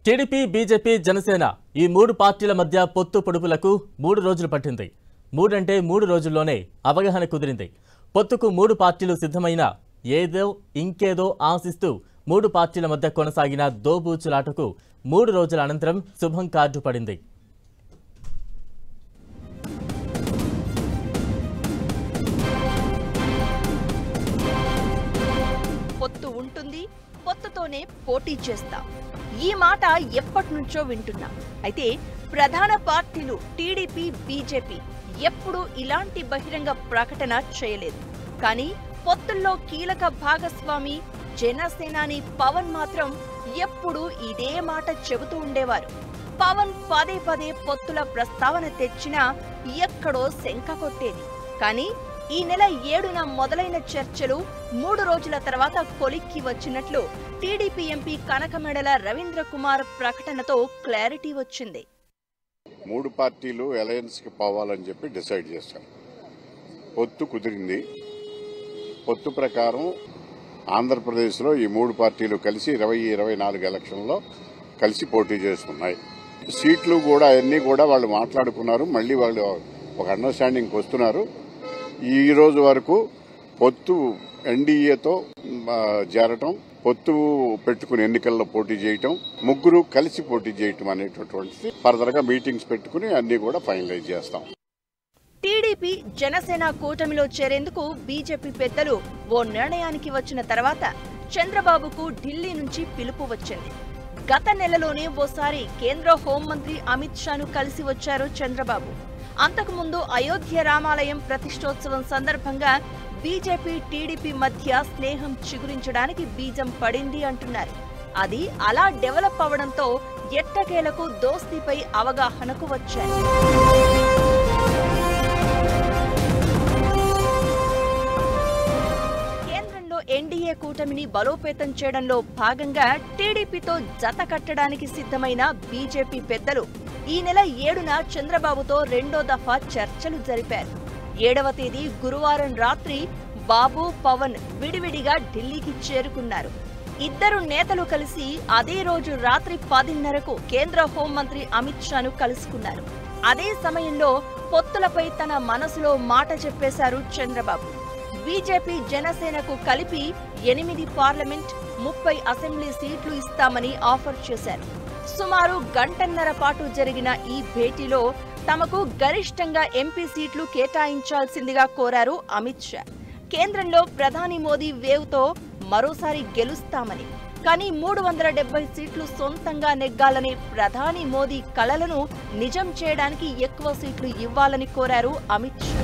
TDP, BJP, Janasena ఈ మూడు పార్టీల మధ్య పొత్తు పొడుపులకు 3 రోజులు పట్టింది. 3 అంటే 3 రోజుల్లోనే అవగాహన కుదిరింది. పొత్తుకు 3 పార్టీలు సిద్ధమైన ఏదో ఇంకేదో ఆశిస్తూ 3 పార్టీల మధ్య కొనసాగిన దోబూచులాటకు 3 రోజుల అనంతరం శుభం కార్డు పడింది. పొత్తు ఉంటుంది, పొత్తుతోనే పోటీ చేస్తాం. ఈ మాట ఎప్పటినుంచో వింటున్నాం. అయితే ప్రధాన పార్టీలు టీడీపీ, బీజేపీ ఎప్పుడూ ఇలాంటి బహిరంగ ప్రకటన చేయలేదు. కానీ పొత్తుల్లో కీలక భాగస్వామి జనసేనాని పవన్ మాత్రం ఎప్పుడూ ఇదే మాట చెబుతూ ఉండేవారు. పవన్ పదే పదే పొత్తుల ప్రస్తావన తెచ్చినా ఎక్కడో శంక కొట్టేది. కానీ ఈ నెల 7న మొదలైన చర్చలు 3 రోజుల తర్వాత కొలిక్కి వచ్చినట్లు టీడీపీ ఎంపీ కనకమెడల రవీంద్ర కుమార్ ప్రకటనతో క్లారిటీ వచ్చింది. 3 పార్టీలు అలయన్స్ కి పోవాలని చెప్పి డిసైడ్ చేశారు. పొత్తు కుదిరింది. పొత్తు ప్రకారం ఆంధ్రప్రదేశ్లో ఈ 3 పార్టీలు కలిసి 2024 ఎలక్షన్లో కలిసి పోటీ చేస్తున్నాయి. సీట్లు కూడా అన్ని కూడా వాళ్ళు మాట్లాడుకున్నారు. మళ్ళీ వాళ్ళు ఒక అండర్స్టాండింగ్కి వస్తున్నారు. ఈ రోజు వరకు పొత్తు ఎన్డీఏతో చేరటం, పొత్తు పెట్టుకుని ఎన్నికల్లో పోటీ చేయటం, ముగ్గురు కలిసి పోటీ చేయటం అనేటటువంటిది ఫర్దర్ గా మీటింగ్స్ పెట్టుకుని అన్ని కూడా ఫైనలైజ్ చేస్తాం. టీడీపీ, జనసేన కూటమిలో చేరేందుకు బీజేపీ పెద్దలు ఓ నిర్ణయానికి వచ్చిన తర్వాత చంద్రబాబుకు ఢిల్లీ నుంచి పిలుపు వచ్చింది. గత నెలలోనే ఓసారి కేంద్ర హోంమంత్రి అమిత్ షాను కలిసి వచ్చారు చంద్రబాబు. అంతకుముందు అయోధ్య రామాలయం ప్రతిష్టోత్సవం సందర్భంగా బీజేపీ, టీడీపీ మధ్య స్నేహం చిగురించడానికి బీజం పడింది అంటున్నారు. అది అలా డెవలప్ అవడంతో ఎట్టకేలకు దోస్తీపై అవగాహనకు వచ్చారు. కేంద్రంలో ఎన్డీఏ కూటమిని బలోపేతం చేయడంలో భాగంగా టీడీపీతో జత కట్టడానికి సిద్ధమైన బీజేపీ పెద్దలు ఈ నెల 7న చంద్రబాబుతో 2వ దఫా చర్చలు జరిపారు. 7వ తేదీ గురువారం రాత్రి బాబు, పవన్ విడివిడిగా ఢిల్లీకి చేరుకున్నారు. ఇద్దరు నేతలు కలిసి అదే రోజు రాత్రి 10:30కు కేంద్ర హోంమంత్రి అమిత్ షాను కలుసుకున్నారు. అదే సమయంలో పొత్తులపై తన మనసులో మాట చెప్పేశారు చంద్రబాబు. బీజేపీ, జనసేనకు కలిపి 8 పార్లమెంట్, 30 అసెంబ్లీ సీట్లు ఇస్తామని ఆఫర్ చేశారు. సుమారు గంటన్నర పాటు జరిగిన ఈ భేటీలో తమకు గరిష్టంగా ఎంపీ సీట్లు కేటాయించాల్సిందిగా కోరారు అమిత్ షా. కేంద్రంలో ప్రధాని మోదీ వేవ్తో మరోసారి గెలుస్తామని, కానీ 370 సీట్లు సొంతంగా నెగ్గాలనే ప్రధాని మోదీ కలలను నిజం చేయడానికి ఎక్కువ సీట్లు ఇవ్వాలని కోరారు అమిత్ షా.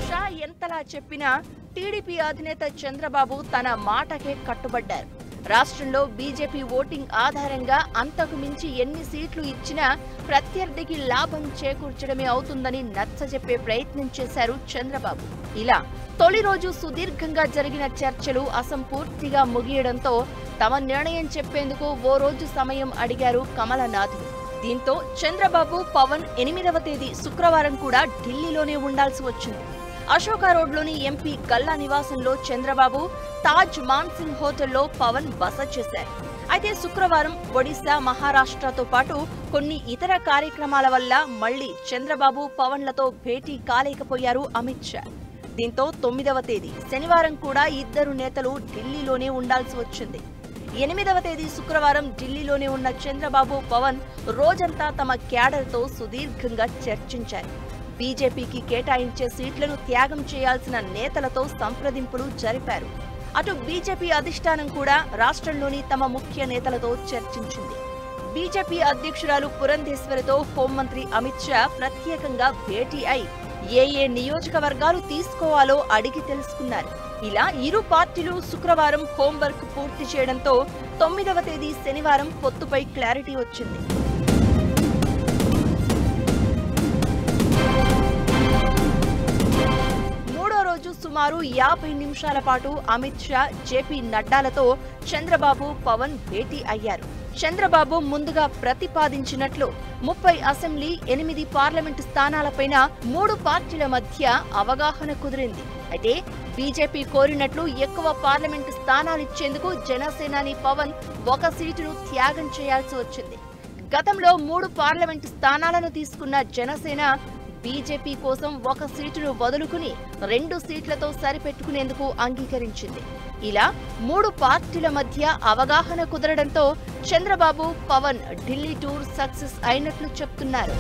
షా ఎంతలా చెప్పినా టీడీపీ అధినేత చంద్రబాబు తన మాటకే కట్టుబడ్డారు. రాష్ట్రంలో బీజేపీ ఓటింగ్ ఆధారంగా అంతకు మించి ఎన్ని సీట్లు ఇచ్చినా ప్రత్యర్థికి లాభం చేకూర్చడమే అవుతుందని నచ్చజెప్పే ప్రయత్నం చేశారు చంద్రబాబు. ఇలా తొలి రోజు సుదీర్ఘంగా జరిగిన చర్చలు అసంపూర్తిగా ముగియడంతో తమ నిర్ణయం చెప్పేందుకు ఓ రోజు సమయం అడిగారు కమలనాథులు. దీంతో చంద్రబాబు, పవన్ 8వ తేదీ శుక్రవారం కూడా ఢిల్లీలోనే ఉండాల్సి వచ్చింది. అశోకా రోడ్లోని ఎంపీ గల్లా నివాసంలో చంద్రబాబు, తాజ్ మాన్సింగ్ హోటల్లో పవన్ బస చేశారు. అయితే శుక్రవారం ఒడిశా, మహారాష్ట్రతో పాటు కొన్ని ఇతర కార్యక్రమాల వల్ల మళ్లీ చంద్రబాబు, పవన్లతో భేటీ కాలేకపోయారు అమిత్ షా. దీంతో 9వ తేదీ శనివారం కూడా ఇద్దరు నేతలు ఢిల్లీలోనే ఉండాల్సి వచ్చింది. 8వ తేదీ శుక్రవారం ఢిల్లీలోనే ఉన్న చంద్రబాబు, పవన్ రోజంతా తమ క్యాడర్తో సుదీర్ఘంగా చర్చించారు. బీజేపీకి కేటాయించే సీట్లను త్యాగం చేయాల్సిన నేతలతో సంప్రదింపులు జరిపారు. అటు బీజేపీ అధిష్టానం కూడా రాష్ట్రంలోని తమ ముఖ్య నేతలతో చర్చించింది. బీజేపీ అధ్యక్షురాలు పురంధేశ్వరితో హోంమంత్రి అమిత్ షా ప్రత్యేకంగా భేటీ అయి ఏ నియోజకవర్గాలు తీసుకోవాలో అడిగి తెలుసుకున్నారు. ఇలా ఇరు పార్టీలు శుక్రవారం హోంవర్క్ పూర్తి చేయడంతో 9వ తేదీ శనివారం పొత్తుపై క్లారిటీ వచ్చింది. సుమారు 50 నిమిషాల పాటు అమిత్ షా, జేపీ నడ్డాలతో చంద్రబాబు, పవన్ భేటీ అయ్యారు. చంద్రబాబు ముందుగా ప్రతిపాదించినట్లు 30 అసెంబ్లీ, 8 పార్లమెంటు స్థానాలపైన 3 పార్టీల మధ్య అవగాహన కుదిరింది. అయితే బీజేపీ కోరినట్లు ఎక్కువ పార్లమెంటు స్థానాలిచ్చేందుకు జనసేనాని పవన్ ఒక సీటును త్యాగం చేయాల్సి వచ్చింది. గతంలో 3 పార్లమెంటు స్థానాలను తీసుకున్న జనసేన బీజేపీ కోసం ఒక సీటును వదులుకుని 2 సీట్లతో సరిపెట్టుకునేందుకు అంగీకరించింది. ఇలా 3 పార్టీల మధ్య అవగాహన కుదరడంతో చంద్రబాబు, పవన్ ఢిల్లీ టూర్ సక్సెస్ అయినట్లు చెప్తున్నారు.